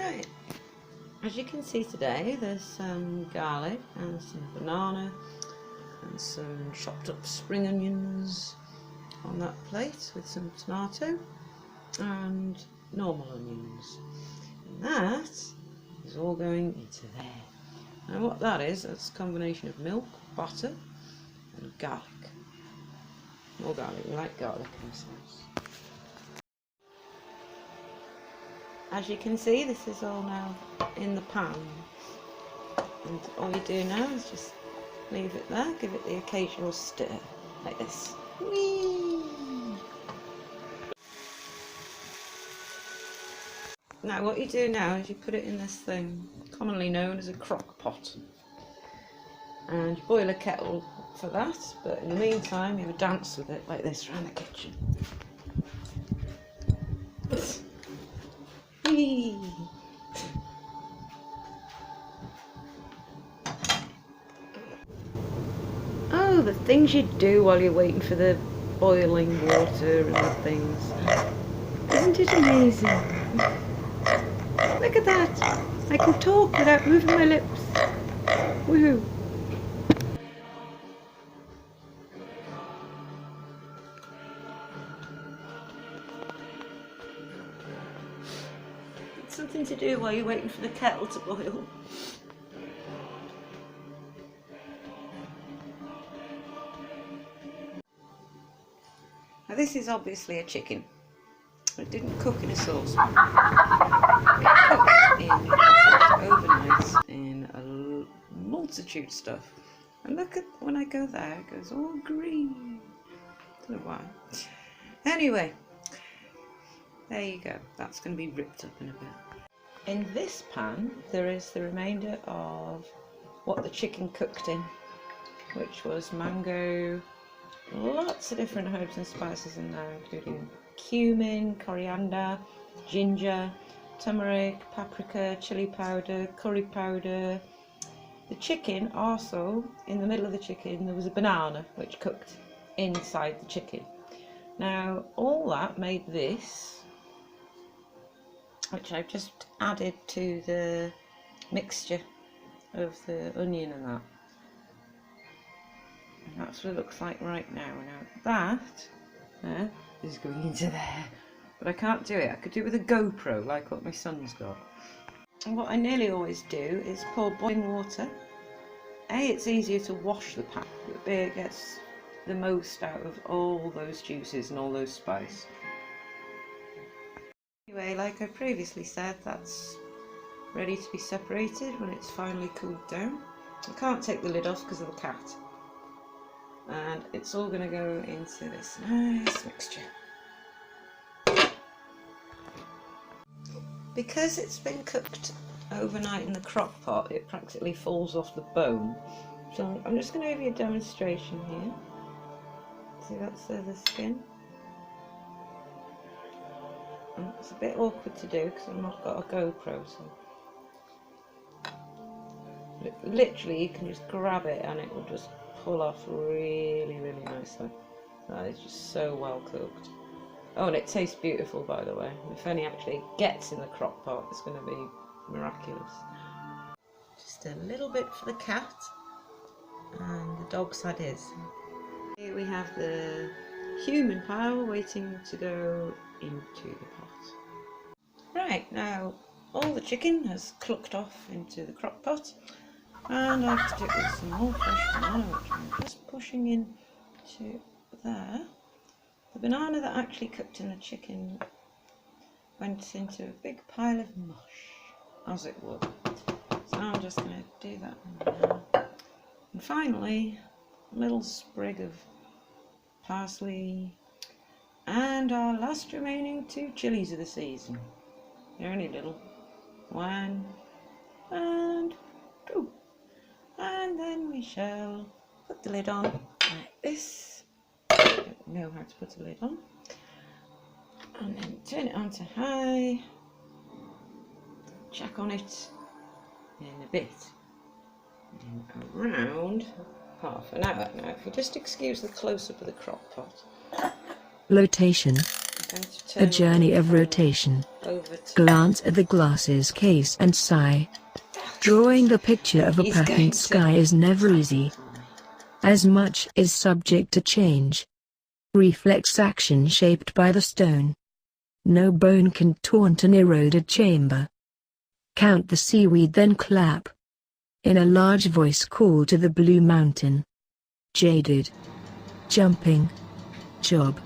Right, as you can see today, there's some garlic and some banana and some chopped up spring onions on that plate with some tomato and normal onions. And that is all going into there. Now what that is, that's a combination of milk, butter and garlic. More garlic, we like garlic in the sauce. As you can see, this is all now in the pan, and all you do now is just leave it there, give it the occasional stir, like this. Whee! Now what you do now is you put it in this thing, commonly known as a crock pot, and you boil a kettle for that, but in the meantime you dance with it like this around the kitchen. Whee! Oh, the things you do while you're waiting for the boiling water and the things. Isn't it amazing? Look at that! I can talk without moving my lips. Woohoo! It's something to do while you're waiting for the kettle to boil. Now this is obviously a chicken. It didn't cook in a saucepan. It cooked overnight in a multitude of stuff. And look at, when I go there, it goes all green. I don't know why. Anyway, there you go. That's going to be ripped up in a bit. In this pan, there is the remainder of what the chicken cooked in, which was mango, lots of different herbs and spices in there, including cumin, coriander, ginger, turmeric, paprika, chili powder, curry powder. The chicken also, in the middle of the chicken, there was a banana which cooked inside the chicken. Now all that made this, which I've just added to the mixture of the onion and that. And that's what it looks like right now. Now that is going into there, but I can't do it. I could do it with a GoPro like what my son's got. And what I nearly always do is pour boiling water. A, it's easier to wash the pan, but B, it gets the most out of all those juices and all those spice. Anyway, like I previously said, that's ready to be separated when it's finally cooled down. I can't take the lid off because of the cat. And it's all going to go into this nice mixture. Because it's been cooked overnight in the crock pot, it practically falls off the bone. So I'm just going to give you a demonstration here. See, that's the skin. And it's a bit awkward to do because I've not got a GoPro. So literally, you can just grab it and it will just pull off really, really nicely. That is just so well cooked. Oh, and it tastes beautiful, by the way. If any actually gets in the crock pot, it's going to be miraculous. Just a little bit for the cat, and the dog's had his. Here we have the human pile waiting to go into the pot. Right, now all the chicken has clucked off into the crock pot. And I have to do it with some more fresh banana, which I'm just pushing in to there. The banana that actually cooked in the chicken went into a big pile of mush, as it would. So now I'm just going to do that now. And finally, a little sprig of parsley, and our last remaining 2 chilies of the season. They're only little. 1 and 2. And then we shall put the lid on like this. I don't know how to put a lid on. And then turn it on to high. Check on it in a bit. In around half an hour. Now, if you just excuse the close-up of the crock pot. Lotation. going to A turn journey the of camera rotation. over to Glance at the glasses case and sigh. Drawing the picture of a He's going patterned to sky is never easy. As much is subject to change. Reflex action shaped by the stone. No bone can taunt an eroded chamber. Count the seaweed, then clap. In a large voice call to the blue mountain. Jaded. Jumping. Job.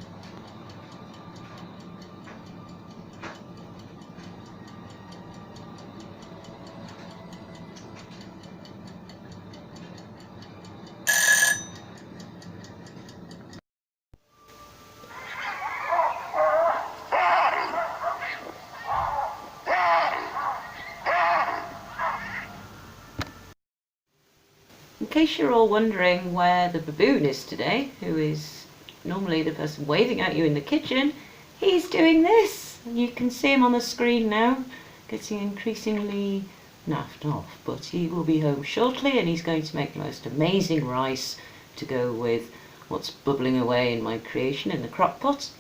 In case you're all wondering where the baboon is today, who is normally the person waving at you in the kitchen, he's doing this. You can see him on the screen now, getting increasingly naffed off, but he will be home shortly and he's going to make the most amazing rice to go with what's bubbling away in my creation in the crock pot.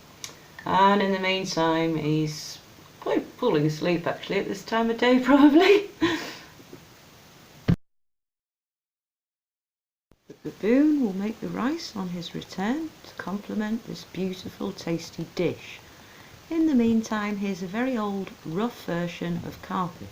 And in the meantime, he's quite falling asleep actually at this time of day probably. The baboon will make the rice on his return to complement this beautiful tasty dish. In the meantime, here's a very old rough version of Karpet.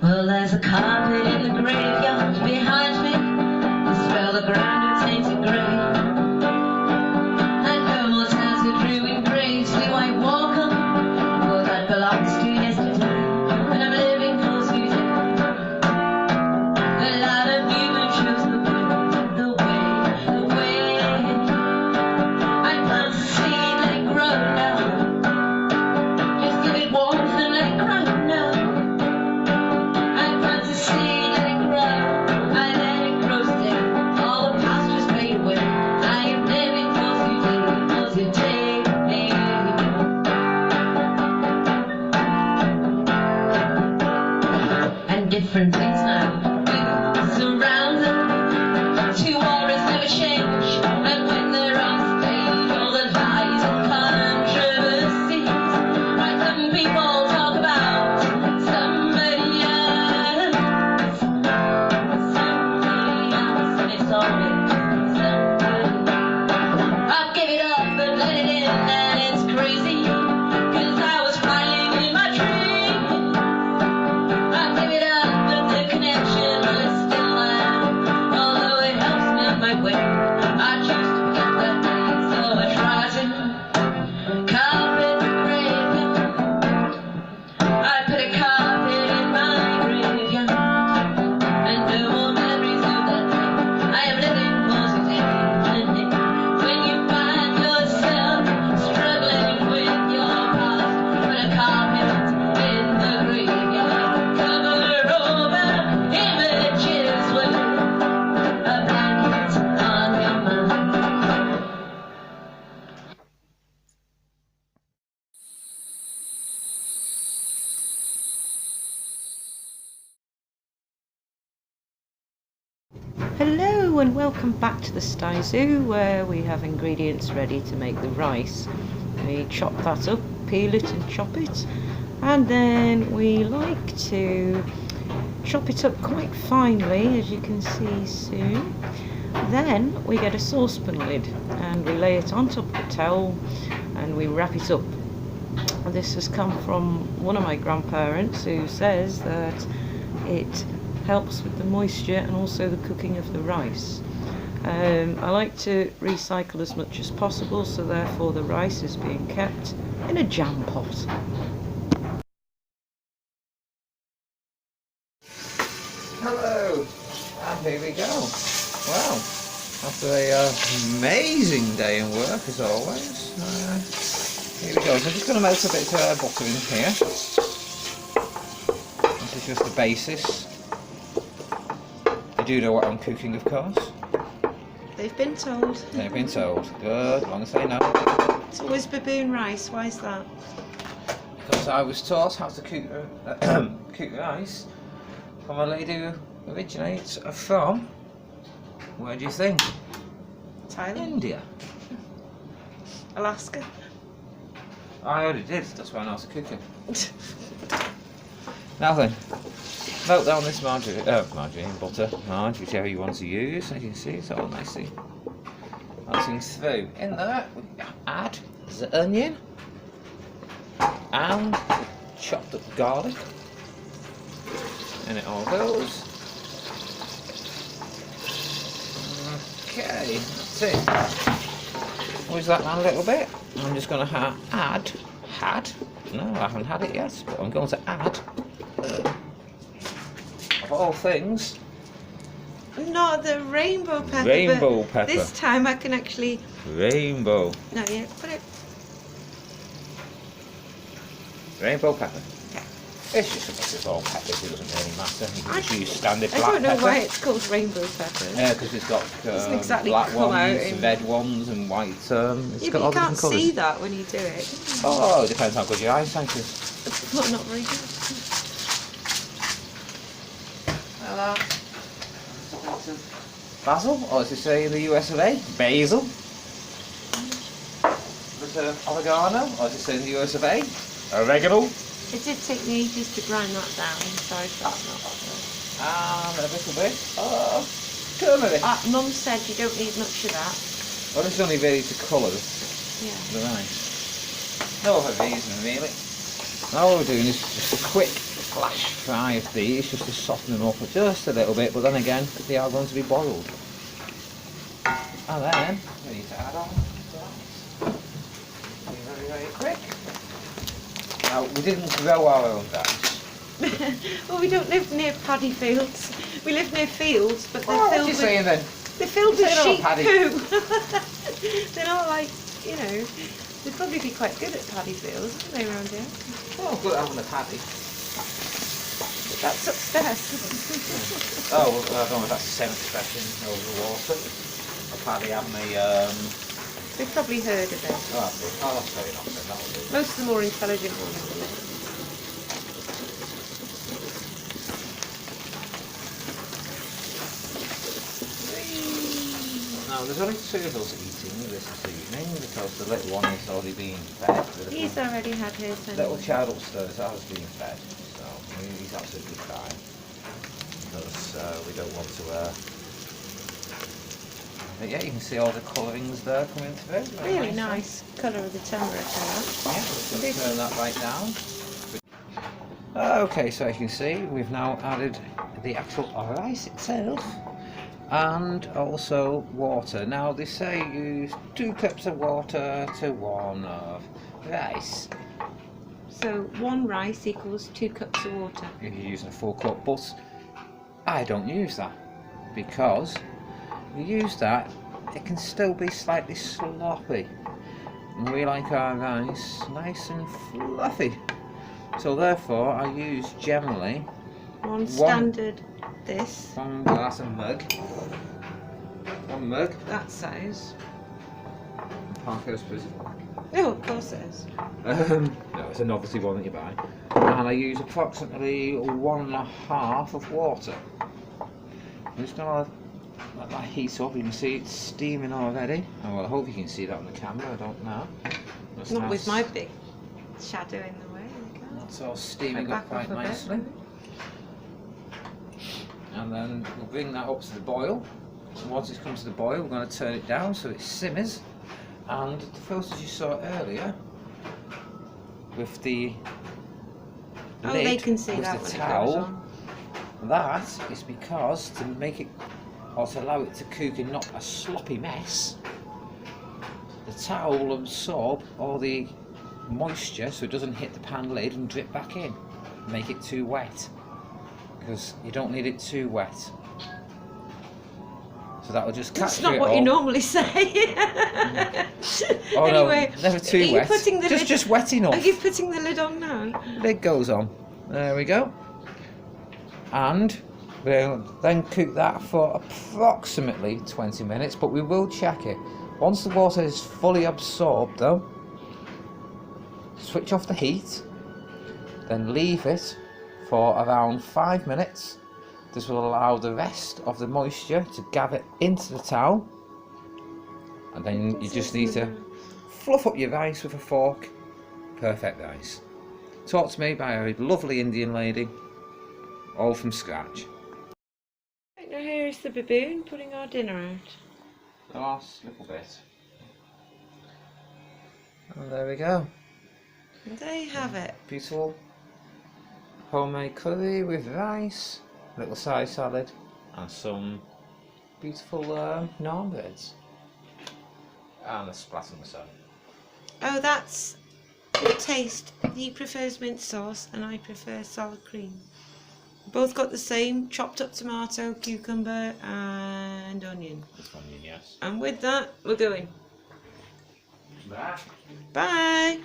Well, there's a carpet in the graveyard behind me. The spell the ground and tainted grey. And no more tattooed ruined graves do I walk on. Well, that belongs to yesterday, and I'm living for today. A lot of human shows the way. I plant a seed, let it grow now. Just give it warmth and let it grow now. Different things now surround them. Two auras never change, and when they're on stage, all the lies and controversies. Right, some people talk about somebody else, and it's always somebody. I'll give it up and let it in, and it's crazy, 'cause I was flying in my dreams. I'll give it up. Hello and welcome back to the Sty Zoo, where we have ingredients ready to make the rice. We chop that up, peel it and chop it, and then we like to chop it up quite finely, as you can see soon. Then we get a saucepan lid and we lay it on top of the towel and we wrap it up. And this has come from one of my grandparents, who says that it helps with the moisture and also the cooking of the rice. I like to recycle as much as possible, so therefore the rice is being kept in a jam pot. Hello, and here we go. Well, after an amazing day in work as always, Here we go. So I'm just going to melt a bit of butter in here. This is just the basis. You do know what I'm cooking, of course. They've been told. They've been told. Good, as long as they know. It's always baboon rice. Why is that? Because I was taught how to cook, cook rice from a lady who originates from, where do you think? Thailand. India. Alaska. I already did, that's why I know how to cook it. Now then, melt down this margarine, butter, marge, whichever you want to use. As you can see, it's all nicely melting through. In there, we add the onion and chopped up garlic. And it all goes. Okay, that's it. Whiz that down a little bit. I'm just going to add, no, I haven't had it yet, but I'm going to add, of all things, Not the rainbow pepper. Rainbow but pepper. This time I can actually. rainbow Put it. pepper. Okay. It's just a mix of all peppers, it doesn't really matter. You can just use standard I black don't know pepper. why it's called rainbow pepper. Yeah, because it's got Doesn't exactly black come out ones, in- red ones, and white. It's Yeah, got but all you can't different colours. see that when you do it. Oh, it depends how good your eyesight is. Well, not very good. Hello. Basil, or as they say in the US of A, basil. Bit of oregano, or as they say in the US of A, oregano. It did take me ages to grind that down, so I felt not. And a little bit of turmeric. Mum said you don't need much of that. Well, it's only really to colour the Yeah. rice. No other reason really. All we're doing is just a quick flash fry of these, just to soften them up just a little bit, but then again, they are going to be boiled. And then, we need to add on the rice. Be very, very quick. Now, we didn't grow our own rice. Well, we don't live near paddy fields. We live near fields, but they're Oh, what are filled you with saying then? they're filled with Saying about sheep paddy? poo. They're not like, they'd probably be quite good at paddy fields, wouldn't they, around here? Oh, good having a paddy. But that's upstairs. Oh, well, I don't know if that's the same expression over the water. A paddy having a, They've probably heard of it. oh, that's fair enough then, that'll do. Most of the more intelligent ones do it. Now, there's only two of us eating this evening because the little one is already being fed. He's already had his. Little child upstairs has been fed, so he's absolutely fine. Because we don't want to. But yeah, you can see all the colourings there coming through. Very Really nicely. nice colour of the turmeric in that. Yeah, we're going to turn that right down. Okay, so as you can see, we've now added the actual rice itself. And also water. Now they say use 2 cups of water to 1 of rice. So 1 rice equals 2 cups of water. If you're using a full cup, but I don't use that because if you use that, it can still be slightly sloppy. And we like our rice nice and fluffy. So therefore, I use generally One standard this. 1 glass of mug. 1 mug. That size. Parker's prison. No, of course it is. No, it's a novelty one that you buy. And I use approximately 1.5 of water. I'm just going to let that heat up. You can see it's steaming already. Oh, well, I hope you can see that on the camera. I don't know. That's Not nice. with my big shadow in the way. That's all steaming Back up quite off a bit. nicely. And then we'll bring that up to the boil. And once it's come to the boil, we're going to turn it down so it simmers. And the photos you saw earlier with the Oh, lid they can see with that the when it towel, goes on. that is because to make it, or to allow it to cook in not a sloppy mess, the towel will absorb all the moisture so it doesn't hit the pan lid and drip back in, make it too wet, because you don't need it too wet. So that will just That's catch not it what all. you normally say. Oh Anyway, no, never too are you wet. putting the lid- Just wet enough. Are you putting the lid on now? Lid goes on. There we go. And we'll then cook that for approximately 20 minutes, but we will check it. Once the water is fully absorbed though, switch off the heat, then leave it for around 5 minutes. This will allow the rest of the moisture to gather into the towel, and then you just need to fluff up your rice with a fork. Perfect rice. Taught to me by a lovely Indian lady, all from scratch. Right, now here is the baboon putting our dinner out. The last little bit. And there we go. And there you have it. Beautiful homemade curry with rice, little side salad, and some beautiful naan breads. And a splat on the side. Oh, that's the taste. He prefers mint sauce and I prefer sour cream. Both got the same chopped up tomato, cucumber and onion. This one, yes. And with that, we're going. Bye. Bye!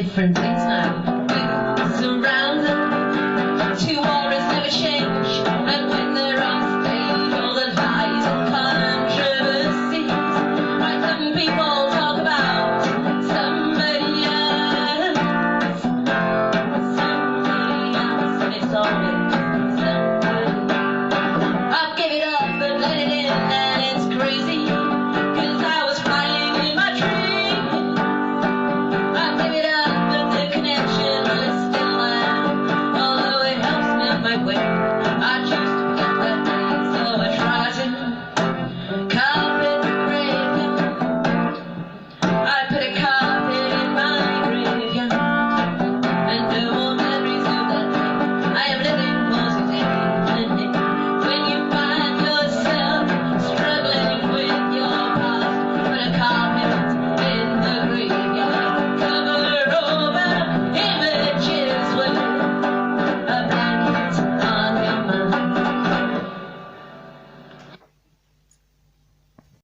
different things now. We surround them. Two auras never change. And when they're on stage, all the lies and controversies. Like some people talk about somebody else. Somebody else, and it's always somebody. I give it up and let it in, and it's crazy. Cause I was flying in my dream. I give it up and the connection, well, it's still there. Although it helps me on my way. I choose to forget that day, so I try to. Carpet breaking. I